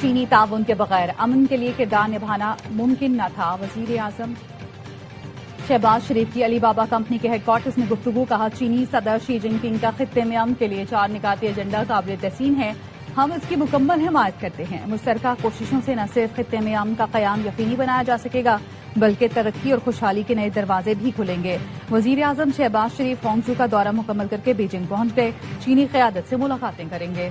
چینی تعاون کے بغیر امن کے لیے کردار نبھانا ممکن نہ تھا. وزیر اعظم شہباز شریف کی علی بابا کمپنی کے ہیڈ کوارٹرز میں گفتگو. کہا چینی صدر شی جن پنگ کا خطے میں امن کے لیے 4 نکاتی ایجنڈا قابل تحسین ہے. ہم اس کی مکمل حمایت کرتے ہیں. مشترکہ کوششوں سے نہ صرف خطے میں امن کا قیام یقینی بنایا جا سکے گا بلکہ ترقی اور خوشحالی کے نئے دروازے بھی کھلیں گے. وزیر اعظم شہباز شریف ہانگجو کا دورہ مکمل کر کے بیجنگ پہنچ گئے. چینی قیادت سے ملاقاتیں کریں گے.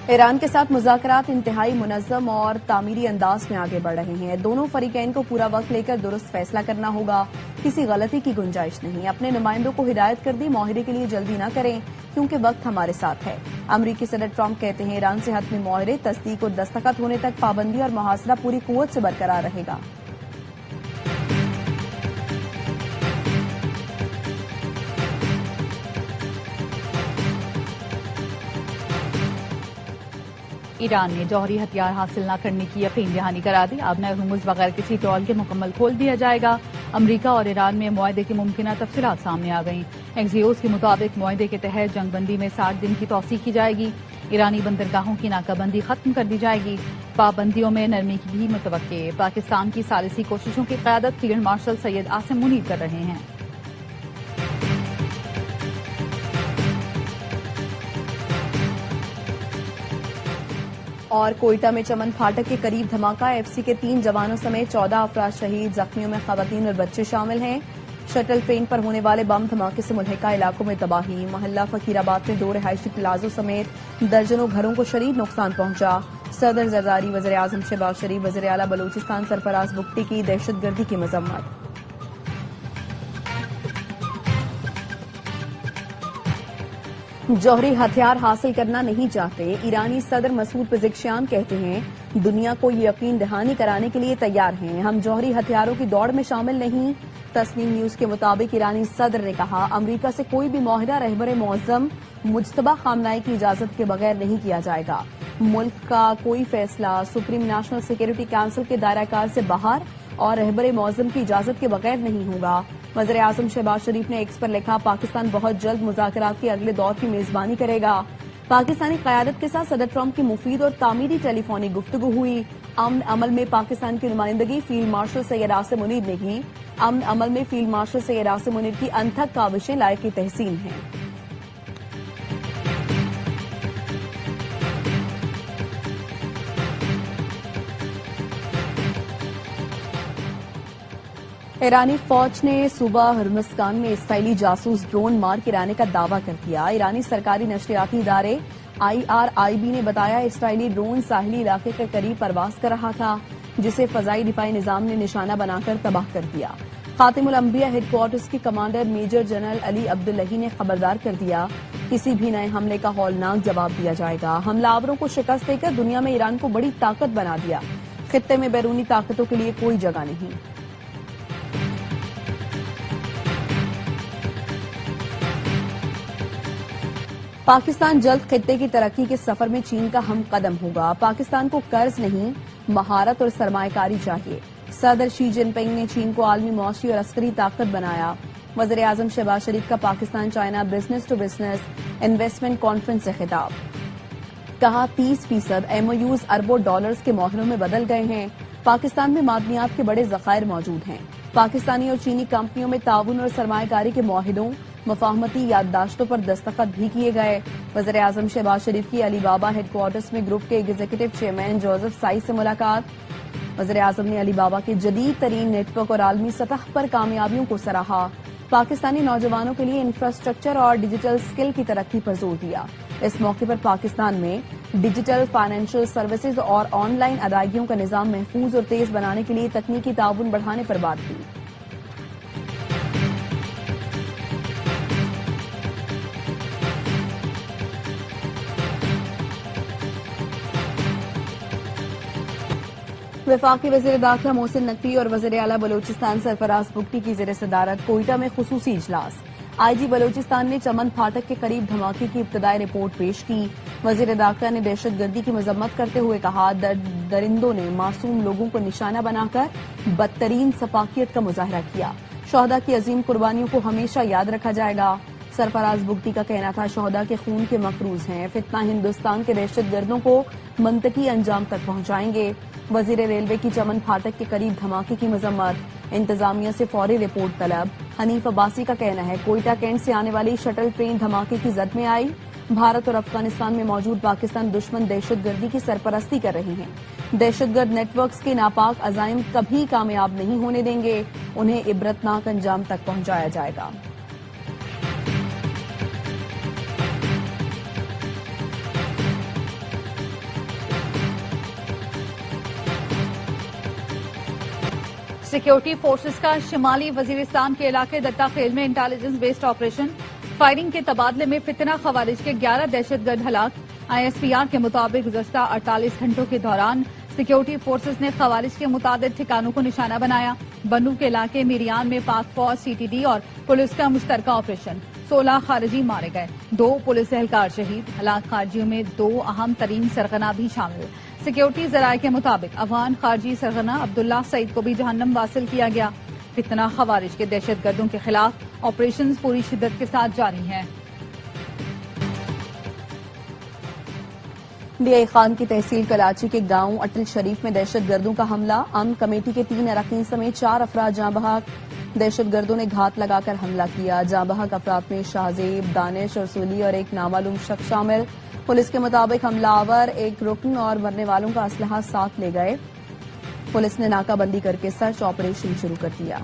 ایران کے ساتھ مذاکرات انتہائی منظم اور تعمیری انداز میں آگے بڑھ رہے ہیں. دونوں فریقین کو پورا وقت لے کر درست فیصلہ کرنا ہوگا. کسی غلطی کی گنجائش نہیں. اپنے نمائندوں کو ہدایت کر دی معاہدے کے لیے جلدی نہ کریں کیونکہ وقت ہمارے ساتھ ہے. امریکی صدر ٹرمپ کہتے ہیں ایران سے حتمی معاہدے تصدیق اور دستخط ہونے تک پابندی اور محاصرہ پوری قوت سے برقرار رہے گا. ایران نے جوہری ہتھیار حاصل نہ کرنے کی یقین دہانی کرا دی. اب نئے ہرمز بغیر کسی ٹول کے مکمل کھول دیا جائے گا. امریکہ اور ایران میں معاہدے کی ممکنہ تفصیلات سامنے آ گئیں. ایکزیوس کے مطابق معاہدے کے تحت جنگ بندی میں 60 دن کی توسیع کی جائے گی. ایرانی بندرگاہوں کی ناکہ بندی ختم کر دی جائے گی. پابندیوں میں نرمی کی بھی متوقع. پاکستان کی ثالثی کوششوں کی قیادت فیلڈ مارشل سید عاصم منیر کر رہے ہیں. اور کوئٹہ میں چمن پھاٹک کے قریب دھماکہ. ایف سی کے 3 جوانوں سمیت 14 افراد شہید. زخمیوں میں خواتین اور بچے شامل ہیں. شٹل ٹرین پر ہونے والے بم دھماکے سے ملحقہ علاقوں میں تباہی. محلہ فقیر آباد میں 2 رہائشی پلازوں سمیت درجنوں گھروں کو شدید نقصان پہنچا. صدر زرداری وزیر اعظم شہباز شریف وزیر اعلیٰ بلوچستان سرفراز بگٹی کی دہشت گردی کی مذمت. جوہری ہتھیار حاصل کرنا نہیں چاہتے. ایرانی صدر مسعود پزشکیان کہتے ہیں دنیا کو یہ یقین دہانی کرانے کے لیے تیار ہیں ہم جوہری ہتھیاروں کی دوڑ میں شامل نہیں. تسنیم نیوز کے مطابق ایرانی صدر نے کہا امریکہ سے کوئی بھی معاہدہ رہبر معظم مجتبی خامنہئی کی اجازت کے بغیر نہیں کیا جائے گا. ملک کا کوئی فیصلہ سپریم نیشنل سیکورٹی کونسل کے دائرہ کار سے باہر اور رہبر معظم کی اجازت کے بغیر نہیں ہوگا. وزیر اعظم شہباز شریف نے ایکس پر لکھا پاکستان بہت جلد مذاکرات کے اگلے دور کی میزبانی کرے گا. پاکستانی قیادت کے ساتھ صدر ٹرمپ کی مفید اور تعمیری ٹیلی فونک گفتگو ہوئی. امن عمل میں پاکستان کی نمائندگی فیلڈ مارشل سید عاصم منیر نے کی. امن عمل میں فیلڈ مارشل سید عاصم منیر کی انتھک کاوشیں لائق تحسین ہیں. ایرانی فوج نے صوبہ ہرمزگان میں اسرائیلی جاسوس ڈرون مار گرانے کا دعویٰ کر دیا. ایرانی سرکاری نشریاتی ادارے IRIB نے بتایا اسرائیلی ڈرون ساحلی علاقے کے قریب پرواز کر رہا تھا جسے فضائی دفاعی نظام نے نشانہ بنا کر تباہ کر دیا. خاتم الانبیاء ہیڈ کوارٹرز کے کمانڈر میجر جنرل علی عبداللہی نے خبردار کر دیا کسی بھی نئے حملے کا ہولناک جواب دیا جائے گا. حملہ آوروں کو شکست دے کر دنیا میں ایران کو بڑی طاقت بنا دیا. خطے میں بیرونی طاقتوں کے لیے کوئی جگہ نہیں. پاکستان جلد خطے کی ترقی کے سفر میں چین کا ہم قدم ہوگا. پاکستان کو قرض نہیں مہارت اور سرمایہ کاری چاہیے. صدر شی جن پنگ نے چین کو عالمی معاشی اور عسکری طاقت بنایا. وزیر اعظم شہباز شریف کا Pakistan China business to business investment conference سے خطاب. کہا 30% MOUs اربوں ڈالرز کے معاہدوں میں بدل گئے ہیں. پاکستان میں معدنیات کے بڑے ذخائر موجود ہیں. پاکستانی اور چینی کمپنیوں میں تعاون اور سرمایہ کاری کے معاہدوں مفاہمتی یادداشتوں پر دستخط بھی کیے گئے. وزیر اعظم شہباز شریف کی علی بابا ہیڈ کوارٹرز میں گروپ کے ایگزیکٹو چیئرمین جوزف سائز سے ملاقات. وزیر اعظم نے علی بابا کے جدید ترین نیٹ ورک اور عالمی سطح پر کامیابیوں کو سراہا. پاکستانی نوجوانوں کے لیے انفراسٹرکچر اور ڈیجیٹل سکل کی ترقی پر زور دیا. اس موقع پر پاکستان میں ڈیجیٹل فائنینشل سروسز اور آن لائن ادائیگیوں کا نظام محفوظ اور تیز بنانے کے لیے تکنیکی تعاون بڑھانے پر بات کی. وفاقی وزیر داخلہ محسن نقوی اور وزیر اعلیٰ بلوچستان سرفراز بگٹی کی زیر صدارت کوئٹہ میں خصوصی اجلاس. آئی جی بلوچستان نے چمن پھاٹک کے قریب دھماکے کی ابتدائی رپورٹ پیش کی. وزیر داخلہ نے دہشت گردی کی مذمت کرتے ہوئے کہا درندوں نے معصوم لوگوں کو نشانہ بنا کر بدترین سفاکیت کا مظاہرہ کیا. شہداء کی عظیم قربانیوں کو ہمیشہ یاد رکھا جائے گا. سرفراز بگٹی کا کہنا تھا شہداء کے خون کے مقروض ہیں. فتنہ ہندوستان کے دہشت گردوں کو منطقی انجام تک پہنچائیں گے. وزیر ریلوے کی چمن پھاٹک کے قریب دھماکے کی مذمت. انتظامیہ سے فوری رپورٹ طلب. حنیف عباسی کا کہنا ہے کوئٹہ کینٹ سے آنے والی شٹل ٹرین دھماکے کی زد میں آئی. بھارت اور افغانستان میں موجود پاکستان دشمن دہشت گردی کی سرپرستی کر رہی ہیں. دہشت گرد نیٹ ورکس کے ناپاک عزائم کبھی کامیاب نہیں ہونے دیں گے. انہیں عبرتناک انجام تک پہنچایا جائے گا. سیکیورٹی فورسز کا شمالی وزیرستان کے علاقے دتا خیل میں انٹیلیجنس بیسڈ آپریشن. فائرنگ کے تبادلے میں فتنہ خوارج کے 11 دہشت گرد ہلاک. آئی ایس پی آر کے مطابق گزشتہ 48 گھنٹوں کے دوران سیکیورٹی فورسز نے خوارج کے متعدد ٹھکانوں کو نشانہ بنایا. بنو کے علاقے میریان میں پاک فوج سی ٹی ڈی اور پولیس کا مشترکہ آپریشن. 16 خارجی مارے گئے، 2 پولیس اہلکار شہید. ہلاک خارجیوں میں 2 اہم ترین سرغنہ بھی شامل. سیکیورٹی ذرائع کے مطابق افغان خارجی سرغنہ عبداللہ سعید کو بھی جہنم واصل کیا گیا. فتنہ خوارج کے دہشت گردوں کے خلاف آپریشنز پوری شدت کے ساتھ جاری ہیں. ڈی آئی خان کی تحصیل کلاچی کے گاؤں اٹل شریف میں دہشت گردوں کا حملہ. امن کمیٹی کے 3 اراکین سمیت 4 افراد جاں بحق. دہشت گردوں نے گھات لگا کر حملہ کیا. جاں بحق افراد میں شہزیب، دانش اور سولی اور ایک نامعلوم شخص شامل. پولیس کے مطابق حملہ آور ایک رکن اور مرنے والوں کا اسلحہ ساتھ لے گئے. پولیس نے ناکہ بندی کر کے سرچ آپریشن شروع کر دیا.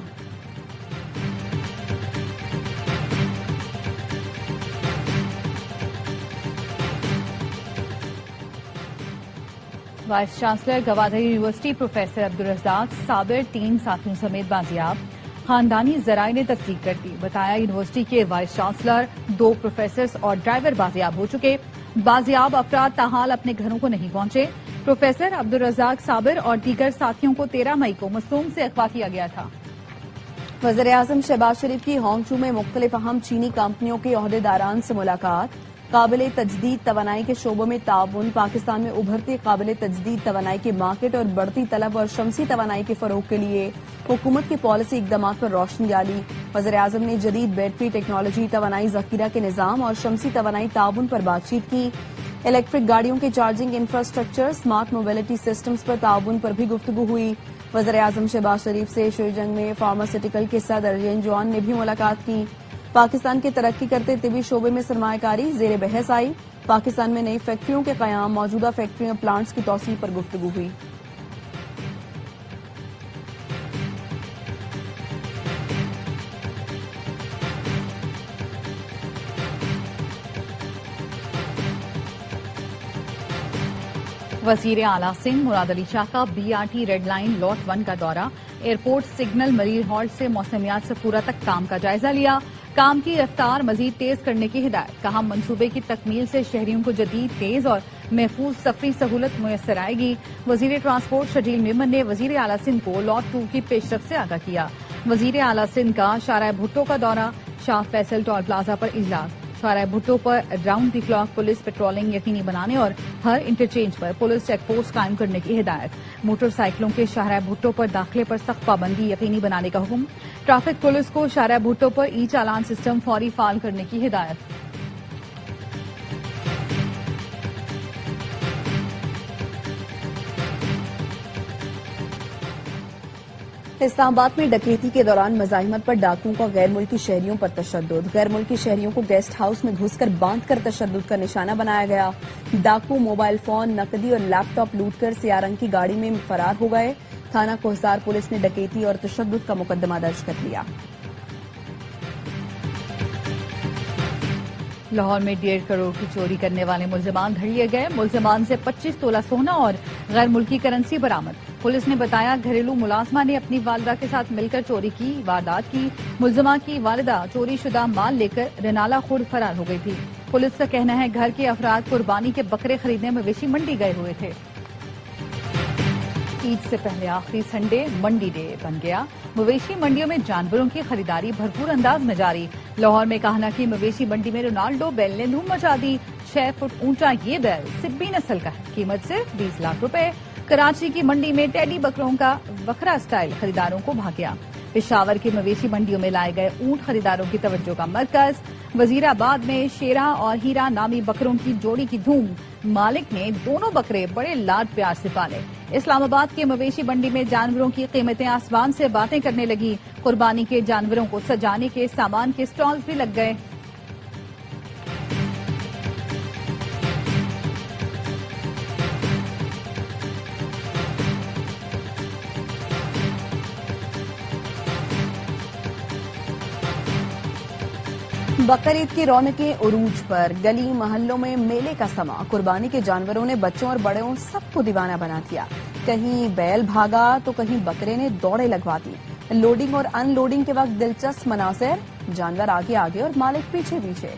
Vice chancellor Gwadar university professor Abdul Razzaq Sabir 3 ساتھیوں سمیت بازیاب. خاندانی ذرائع نے تصدیق کر دی. بتایا یونیورسٹی کے وائس چانسلر، 2 پروفیسرز اور ڈرائیور بازیاب ہو چکے. بازیاب افراد تاحال اپنے گھروں کو نہیں پہنچے. پروفیسر عبدالرزاق صابر اور دیگر ساتھیوں کو 13 مئی کو مصدوم سے اغوا کیا گیا تھا. وزیر اعظم شہباز شریف کی ہانگ چو میں مختلف اہم چینی کمپنیوں کے عہدیداران سے ملاقات. قابل تجدید توانائی کے شعبوں میں تعاون. پاکستان میں ابھرتے قابل تجدید توانائی کے مارکیٹ اور بڑھتی طلب اور شمسی توانائی کے فروغ کے لیے حکومت کی پالیسی اقدامات پر روشنی ڈالی. وزیر اعظم نے جدید بیٹری ٹیکنالوجی، توانائی ذخیرہ کے نظام اور شمسی توانائی تعاون پر بات چیت کی. الیکٹرک گاڑیوں کے charging infrastructure, smart mobility systems پر تعاون پر بھی گفتگو ہوئی. وزیر اعظم شہباز شریف سے شیوجنگ میں فارماسیوٹیکل کے صدر جین جوان نے بھی ملاقات کی. پاکستان کے ترقی کرتے طبی شعبے میں سرمایہ کاری زیر بحث آئی. پاکستان میں نئی فیکٹریوں کے قیام، موجودہ فیکٹریوں اور پلانٹس کی توسیع پر گفتگو ہوئی. وزیر اعلیٰ سنگھ مراد علی شاہ کا B R T red line لوٹ 1 کا دورہ. ایئرپورٹ سگنل مریر ہالٹ سے موسمیات سفورہ تک کام کا جائزہ لیا. کام کی رفتار مزید تیز کرنے کی ہدایت. کہا منصوبے کی تکمیل سے شہریوں کو جدید، تیز اور محفوظ سفری سہولت میسر آئے گی. وزیر ٹرانسپورٹ شجیل میمن نے وزیر اعلیٰ سندھ کو لوٹ 2 کی پیش رفت سے آگاہ کیا. وزیر اعلیٰ سندھ کا شارع بھٹو کا دورہ. شاہ فیصل ٹول پلازا پر اجلاس. شارع بھٹو پر round the clock police patrolling یقینی بنانے اور ہر انٹرچینج پر پولیس چیک پوسٹ قائم کرنے کی ہدایت. موٹر سائیکلوں کے شارع بھٹو پر داخلے پر سخت پابندی یقینی بنانے کا حکم. ٹریفک پولیس کو شارع بھٹو پر ای چالان سسٹم فوری فعال کرنے کی ہدایت. اسلام آباد میں ڈکیتی کے دوران مزاحمت پر ڈاکوؤں کا غیر ملکی شہریوں پر تشدد. غیر ملکی شہریوں کو گیسٹ ہاؤس میں گھس کر باندھ کر تشدد کا نشانہ بنایا گیا. ڈاکو موبائل فون، نقدی اور لیپ ٹاپ لوٹ کر سیاہ رنگ کی گاڑی میں فرار ہو گئے. تھانہ کوہسار پولیس نے ڈکیتی اور تشدد کا مقدمہ درج کر لیا. لاہور میں 1.5 کروڑ کی چوری کرنے والے ملزمان دھر لیے گئے. ملزمان سے 25 تولہ سونا اور غیر ملکی کرنسی برآمد. پولیس نے بتایا گھریلو ملازمہ نے اپنی والدہ کے ساتھ مل کر چوری کی واردات کی. ملزمہ کی والدہ چوری شدہ مال لے کر رنالہ خورد فرار ہو گئی تھی. پولیس کا کہنا ہے گھر کے افراد قربانی کے بکرے خریدنے مویشی منڈی گئے ہوئے تھے. عید سے پہلے آخری سنڈے منڈی ڈے بن گیا. مویشی منڈیوں میں جانوروں کی خریداری بھرپور انداز میں جاری. لاہور میں کہنا کی مویشی منڈی میں رونالڈو بیل نے دھوم مچا دی. 6 فٹ اونچا یہ بیل سبی نسل کا ہے. قیمت صرف 20 لاکھ روپے. کراچی کی منڈی میں ٹیڈی بکروں کا بکرا سٹائل خریداروں کو بھا گیا. پشاور کی مویشی منڈیوں میں لائے گئے اونٹ خریداروں کی توجہ کا مرکز. وزیر آباد میں شیرا اور ہیرا نامی بکروں کی جوڑی کی دھوم. مالک نے دونوں بکرے بڑے لاڈ پیار سے پالے. اسلام آباد کے مویشی منڈی میں جانوروں کی قیمتیں آسمان سے باتیں کرنے لگی. قربانی کے جانوروں کو سجانے کے سامان کے سٹالز بھی لگ گئے. بقرعید کی رونقیں عروج پر. گلی محلوں میں میلے کا سما. قربانی کے جانوروں نے بچوں اور بڑوں سب کو دیوانہ بنا دیا. کہیں بیل بھاگا تو کہیں بکرے نے دوڑے لگوا دی. لوڈنگ اور ان لوڈنگ کے وقت دلچسپ مناظر. جانور آگے آگے اور مالک پیچھے پیچھے.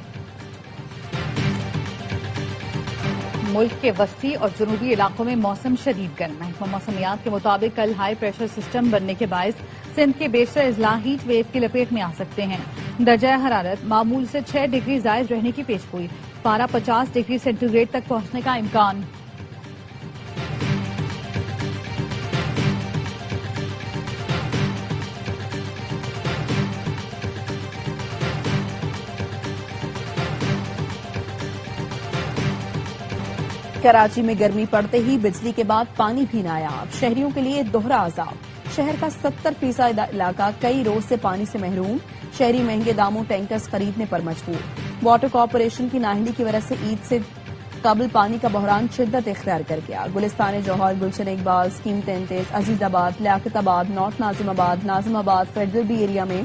ملک کے وسطی اور جنوبی علاقوں میں موسم شدید گرم. محکمہ موسمیات کے مطابق کل ہائی پریشر سسٹم بننے کے باعث سندھ کے بیشتر اضلاع ہیٹ ویو کی لپیٹ میں آ سکتے ہیں. درجہ حرارت معمول سے 6 ڈگری زائد رہنے کی پیشگوئی. پارہ 50 ڈگری سینٹی گریڈ تک پہنچنے کا امکان. کراچی میں گرمی پڑتے ہی بجلی کے بعد پانی بھی نایاب. شہریوں کے لیے دوہرا عذاب. شہر کا 70% علاقہ کئی روز سے پانی سے محروم. شہری مہنگے داموں ٹینکرز خریدنے پر مجبور. واٹر کارپوریشن کی نااہلی کی وجہ سے عید سے قبل پانی کا بحران شدت اختیار کر گیا. گلستان جوہر، گلشن اقبال، اسکیم 33، عزیز آباد، لیاقت آباد، نارتھ ناظم آباد فیڈرل بی ایریا میں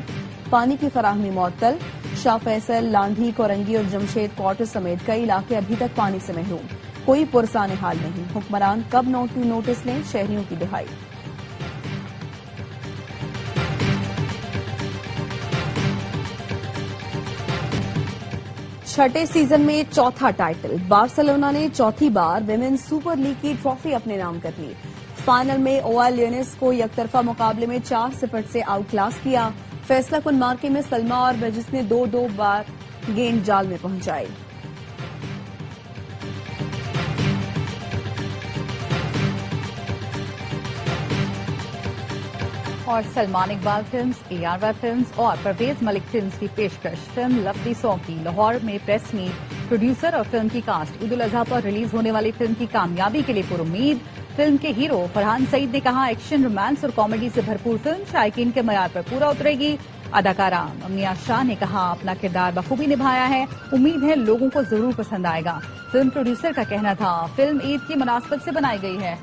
پانی کی فراہمی معطل. شاہ فیصل، لانڈھی، کورنگی اور جمشید کوارٹر سمیت کئی علاقے ابھی تک پانی سے محروم. کوئی پرسان حال نہیں. حکمران کب نوٹس لیں، شہریوں کی دہائی. چھٹے سیزن میں چوتھا ٹائٹل. بارسلونا نے چوتھی بار ویمنز سپر لیگ کی ٹرافی اپنے نام کر لی. فائنل میں اوال لیونس کو یک طرفہ مقابلے میں 4-0 سے آؤٹ کلاس کیا. فیصلہ کن مارکے میں سلما اور برجس نے 2-2 بار گیند جال میں پہنچائی. اور Salman Iqbal films, ARY films اور پرویز ملک فلمز کی پیشکش. فلم لفظی سو کی لاہور میں پریس میٹ. پروڈیوسر اور فلم کی کاسٹ. عید الاضحیٰ پر ریلیز ہونے والی فلم کی کامیابی کے لیے پرامید. فلم کے ہیرو فرحان سعید نے کہا ایکشن، رومانس اور کامیڈی سے بھرپور فلم شائقین کے معیار پر پورا اترے گی. اداکارہ امنیہ شاہ نے کہا اپنا کردار بخوبی نبھایا ہے. امید ہے لوگوں کو ضرور پسند آئے گا. فلم پروڈیوسر کا کہنا تھا فلم عید کی مناسبت سے بنائی گئی ہے.